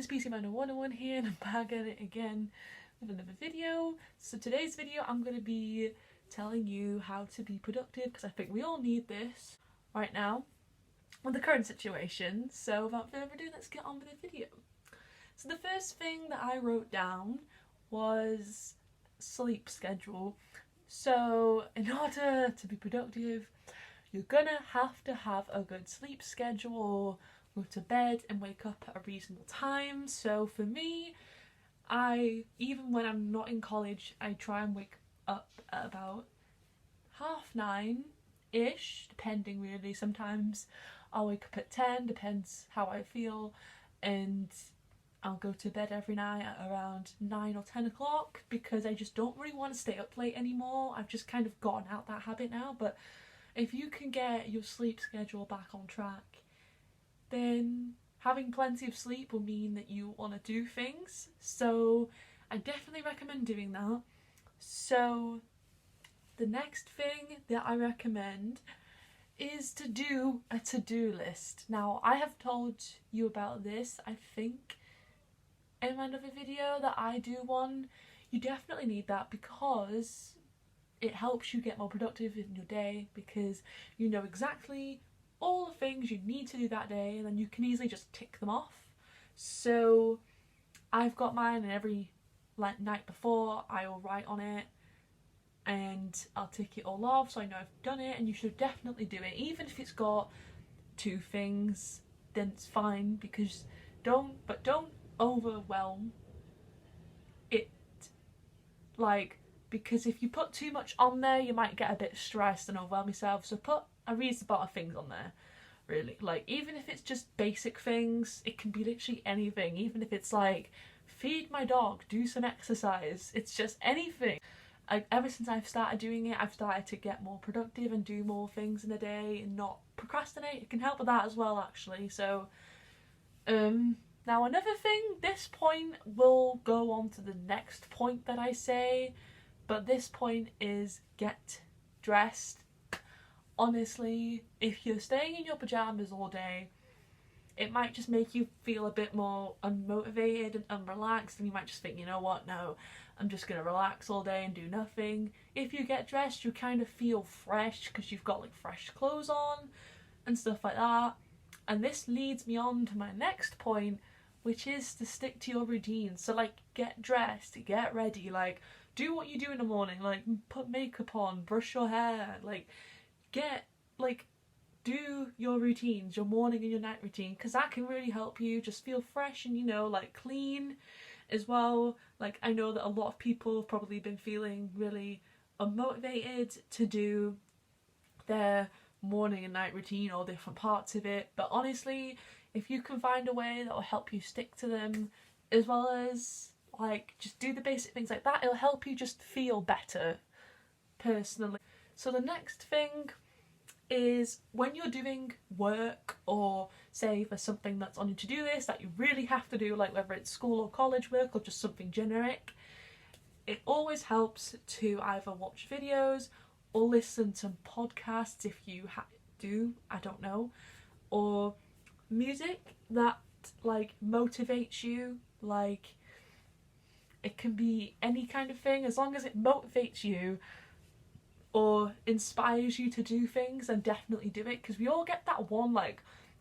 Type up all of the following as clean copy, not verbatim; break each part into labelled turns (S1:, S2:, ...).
S1: it's PC Miner 101 here, and I'm back at it again with another video. So today's video I'm going to be telling you how to be productive, because I think we all need this right now with the current situation. So without further ado, let's get on with the video. So the first thing that I wrote down was sleep schedule. So in order to be productive, you're gonna have to have a good sleep schedule, go to bed and wake up at a reasonable time. So for me, even when I'm not in college, I try and wake up at about 9:30ish, depending really. Sometimes I'll wake up at 10, depends how I feel, and I'll go to bed every night at around 9 or 10 o'clock because I just don't really want to stay up late anymore. I've just kind of gotten out that habit now. But if you can get your sleep schedule back on track, then having plenty of sleep will mean that you want to do things. So I definitely recommend doing that. So the next thing that I recommend is to do a to-do list. Now, I have told you about this, I think, in another video that I do one. You definitely need that because it helps you get more productive in your day, because you know exactly all the things you need to do that day and then you can easily just tick them off. So I've got mine, and every night before I will write on it and I'll tick it all off so I know I've done it. And you should definitely do it, even if it's got 2 things, then it's fine, because don't overwhelm it, because if you put too much on there you might get a bit stressed and overwhelm yourself. So put a reasonable amount of things on there, really. Even if it's just basic things, it can be literally anything. Even if it's feed my dog, do some exercise, it's just anything. Ever since I've started doing it, I've started to get more productive and do more things in a day and not procrastinate. It can help with that as well, actually. So now another thing, this point will go on to the next point that I say, but this point is get dressed. Honestly, if you're staying in your pajamas all day, it might just make you feel a bit more unmotivated and unrelaxed, and you might just think, you know what, no, I'm just gonna relax all day and do nothing. If you get dressed, you kind of feel fresh because you've got fresh clothes on and stuff like that. And this leads me on to my next point, which is to stick to your routine. So get dressed, get ready, do what you do in the morning, put makeup on, brush your hair, do your routines, your morning and your night routine, because that can really help you just feel fresh and clean as well. I know that a lot of people have probably been feeling really unmotivated to do their morning and night routine or different parts of it, but honestly, if you can find a way that will help you stick to them, as well as just do the basic things like that, it'll help you just feel better, personally. So the next thing is, when you're doing work, or say for something that's on your to-do list that you really have to do, whether it's school or college work or just something generic, it always helps to either watch videos or listen to podcasts if you do, I don't know, or music that motivates you. It can be any kind of thing, as long as it motivates you or inspires you to do things, then definitely do it. Because we all get that one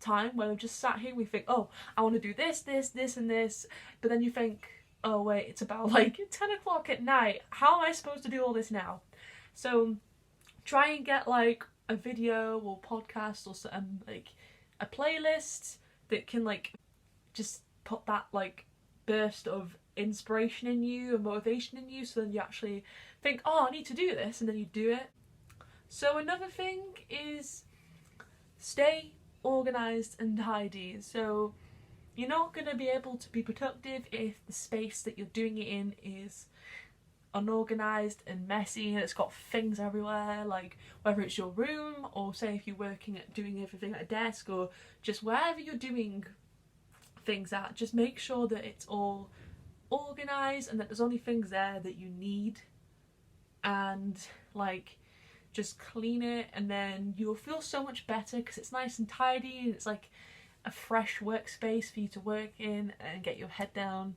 S1: time where we're just sat here, we think, oh, I want to do this, this, this and this, but then you think, oh wait, it's about 10 o'clock at night, how am I supposed to do all this now? So try and get a video or podcast or something, a playlist that can just put that burst of inspiration in you and motivation in you, so then you actually think, oh, I need to do this, and then you do it. So another thing is stay organised and tidy. So you're not going to be able to be productive if the space that you're doing it in is unorganised and messy and it's got things everywhere, whether it's your room, or say if you're working at doing everything at a desk, or just wherever you're doing things at, just make sure that it's all organised and that there's only things there that you need, and just clean it, and then you'll feel so much better because it's nice and tidy, and it's a fresh workspace for you to work in and get your head down.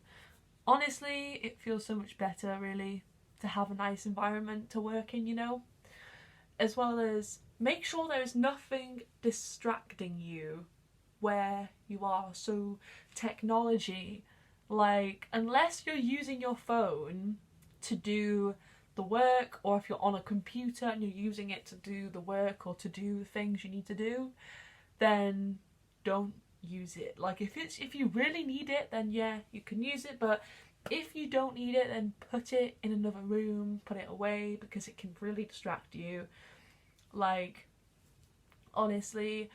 S1: Honestly, it feels so much better really to have a nice environment to work in, you know? As well as make sure there is nothing distracting you where you are. So technology, like unless you're using your phone to do the work, or if you're on a computer and you're using it to do the work or to do things you need to do, then don't use it. Like if you really need it, then yeah, you can use it, but if you don't need it, then put it in another room, put it away, because it can really distract you. Like honestly,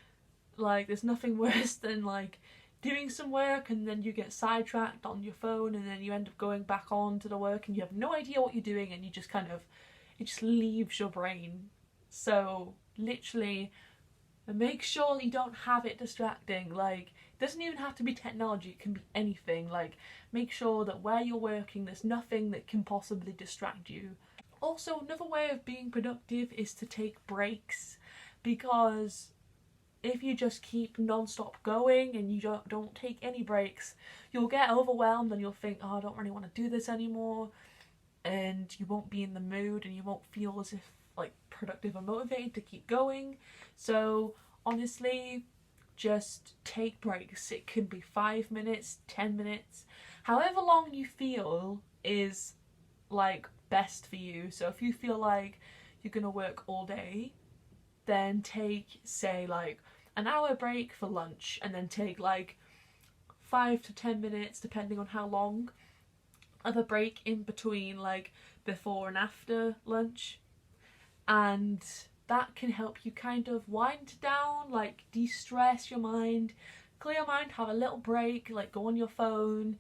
S1: like there's nothing worse than like doing some work and then you get sidetracked on your phone and then you end up going back on to the work and you have no idea what you're doing and you just kind of, it just leaves your brain. So literally make sure that you don't have it distracting. Like it doesn't even have to be technology, it can be anything. Like make sure that where you're working there's nothing that can possibly distract you. Also, another way of being productive is to take breaks, because if you just keep non-stop going and you don't take any breaks, you'll get overwhelmed and you'll think, oh, I don't really want to do this anymore, and you won't be in the mood and you won't feel as if like productive or motivated to keep going. So honestly, just take breaks. It could be 5 minutes, 10 minutes, however long you feel is like best for you. So if you feel like you're gonna work all day, then take say like an hour break for lunch and then take like 5 to 10 minutes depending on how long of a break in between, like before and after lunch, and that can help you kind of wind down, like de-stress your mind, clear your mind, have a little break, like go on your phone,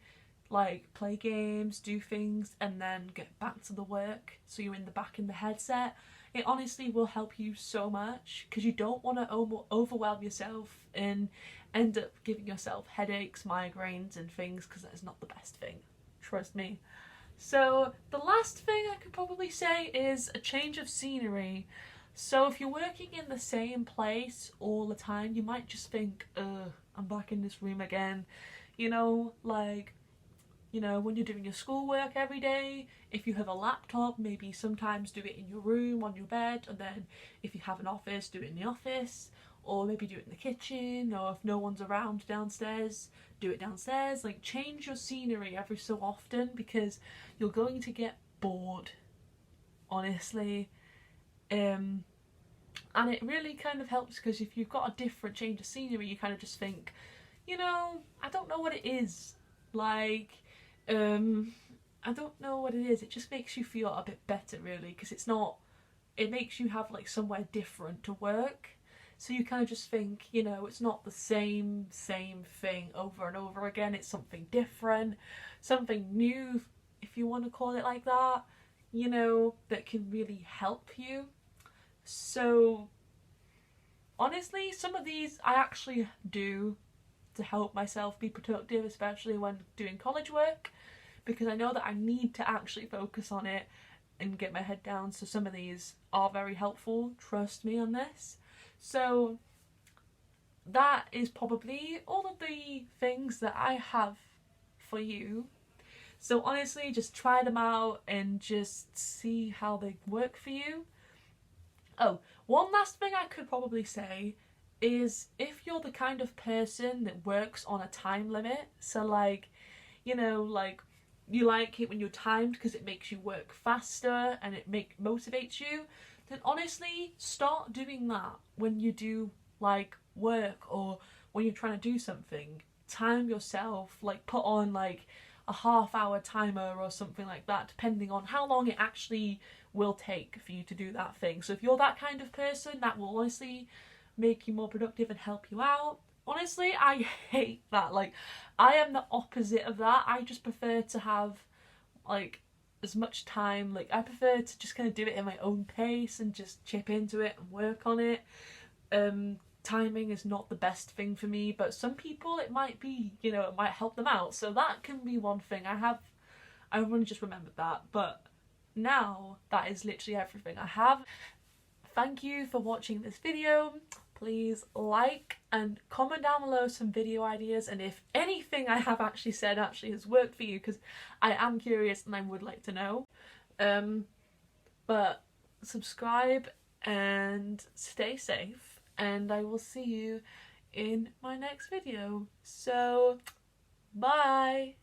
S1: like play games, do things, and then get back to the work so you're back in the headset. It honestly will help you so much, because you don't want to overwhelm yourself and end up giving yourself headaches, migraines and things, because that is not the best thing, trust me. So the last thing I could probably say is a change of scenery. So if you're working in the same place all the time, you might just think, ugh, I'm back in this room again. You know, like, you know, when you're doing your schoolwork every day, if you have a laptop, maybe sometimes do it in your room, on your bed, and then if you have an office, do it in the office, or maybe do it in the kitchen, or if no one's around downstairs, do it downstairs. Like, change your scenery every so often, because you're going to get bored, honestly. And it really kind of helps, because if you've got a different change of scenery, you kind of just think, you know, I don't know what it is. Like, I don't know what it is. It just makes you feel a bit better, really, because it makes you have like somewhere different to work. So you kind of just think, you know, it's not the same thing over and over again. It's something different, something new, if you want to call it like that, you know, that can really help you. So honestly, some of these I actually do to help myself be productive, especially when doing college work, because I know that I need to actually focus on it and get my head down. So some of these are very helpful, trust me on this. So that is probably all of the things that I have for you. So honestly, just try them out and just see how they work for you. Oh, one last thing I could probably say is, if you're the kind of person that works on a time limit, so like, you know, like you like it when you're timed because it makes you work faster and it motivates you, then honestly start doing that when you do like work, or when you're trying to do something. Time yourself, like put on like a half-hour timer or something like that, depending on how long it actually will take for you to do that thing. So if you're that kind of person, that will honestly make you more productive and help you out. Honestly, I hate that. Like, I am the opposite of that. I just prefer to have like as much time. Like, I prefer to just kind of do it in my own pace and just chip into it and work on it. Timing is not the best thing for me, but some people it might be, you know, it might help them out. So that can be one thing. I've only just remembered that, but now that is literally everything I have. Thank you for watching this video. please like and comment down below some video ideas, and if anything I have actually said actually has worked for you, because I am curious and I would like to know. But subscribe and stay safe, and I will see you in my next video. So bye.